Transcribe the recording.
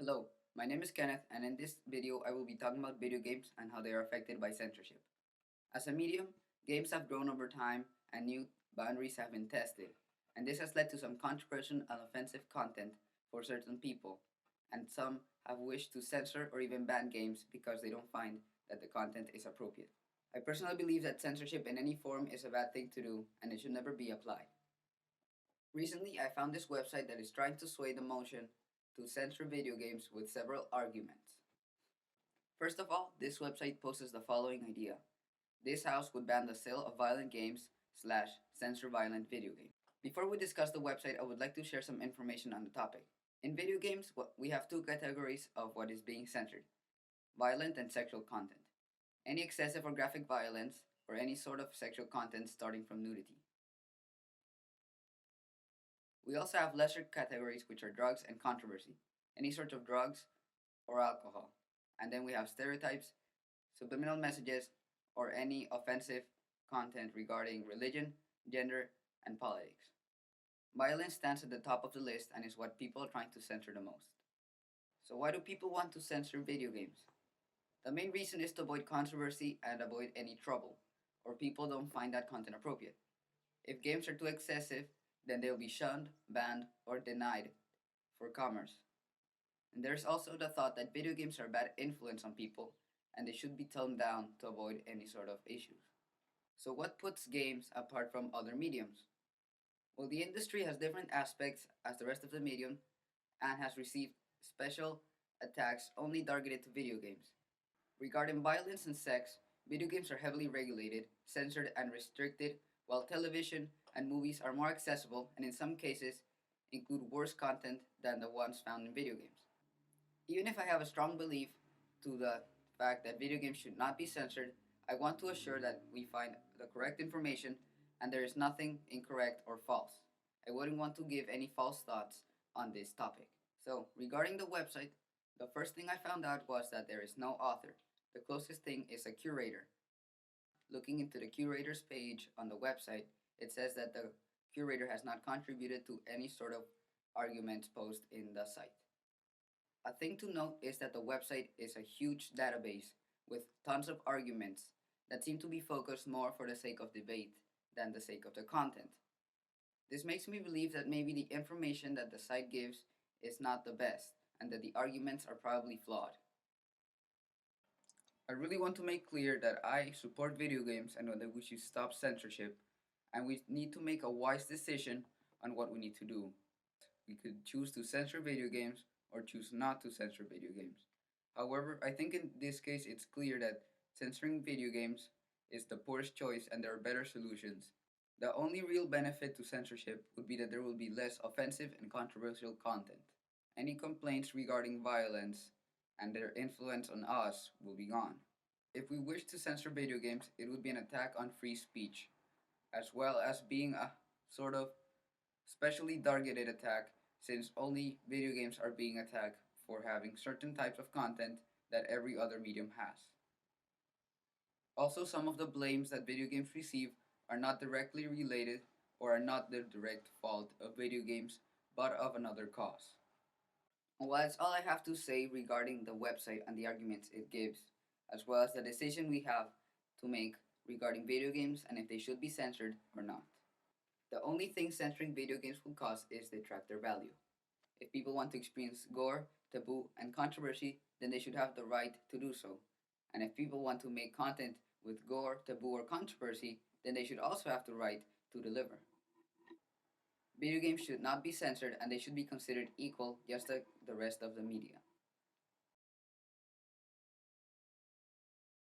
Hello, my name is Kenneth, and in this video I will be talking about video games and how they are affected by censorship. As a medium, games have grown over time and new boundaries have been tested, and this has led to some controversial and offensive content for certain people, and some have wished to censor or even ban games because they don't find that the content is appropriate. I personally believe that censorship in any form is a bad thing to do and it should never be applied. Recently, I found this website that is trying to sway the motion to censor video games with several arguments. First of all, this website poses the following idea. This house would ban the sale of violent games slash censor violent video games. Before we discuss the website, I would like to share some information on the topic. In video games, we have two categories of what is being censored: violent and sexual content. Any excessive or graphic violence, or any sort of sexual content starting from nudity. We also have lesser categories, which are drugs and controversy, any sort of drugs or alcohol. And then we have stereotypes, subliminal messages, or any offensive content regarding religion, gender, and politics. Violence stands at the top of the list and is what people are trying to censor the most. So why do people want to censor video games? The main reason is to avoid controversy and avoid any trouble, or people don't find that content appropriate. If games are too excessive, then they'll be shunned, banned, or denied for commerce. And there's also the thought that video games are a bad influence on people and they should be toned down to avoid any sort of issues. So what puts games apart from other mediums? Well, the industry has different aspects as the rest of the medium and has received special attacks only targeted to video games. Regarding violence and sex, video games are heavily regulated, censored, and restricted, while television and movies are more accessible and in some cases include worse content than the ones found in video games. Even if I have a strong belief to the fact that video games should not be censored, I want to assure that we find the correct information and there is nothing incorrect or false. I wouldn't want to give any false thoughts on this topic. So, regarding the website, the first thing I found out was that there is no author. The closest thing is a curator. Looking into the curator's page on the website, it says that the curator has not contributed to any sort of arguments posed in the site. A thing to note is that the website is a huge database with tons of arguments that seem to be focused more for the sake of debate than the sake of the content. This makes me believe that maybe the information that the site gives is not the best and that the arguments are probably flawed. I really want to make clear that I support video games and that we should stop censorship, and we need to make a wise decision on what we need to do. We could choose to censor video games or choose not to censor video games. However, I think in this case it's clear that censoring video games is the poorest choice and there are better solutions. The only real benefit to censorship would be that there will be less offensive and controversial content. Any complaints regarding violence and their influence on us will be gone. If we wish to censor video games, it would be an attack on free speech, as well as being a sort of specially targeted attack, since only video games are being attacked for having certain types of content that every other medium has. Also, some of the blames that video games receive are not directly related or are not the direct fault of video games, but of another cause. Well, that's all I have to say regarding the website and the arguments it gives, as well as the decision we have to make regarding video games and if they should be censored or not. The only thing censoring video games will cause is detract their value. If people want to experience gore, taboo, and controversy, then they should have the right to do so. And if people want to make content with gore, taboo, or controversy, then they should also have the right to deliver. Video games should not be censored and they should be considered equal just like the rest of the media.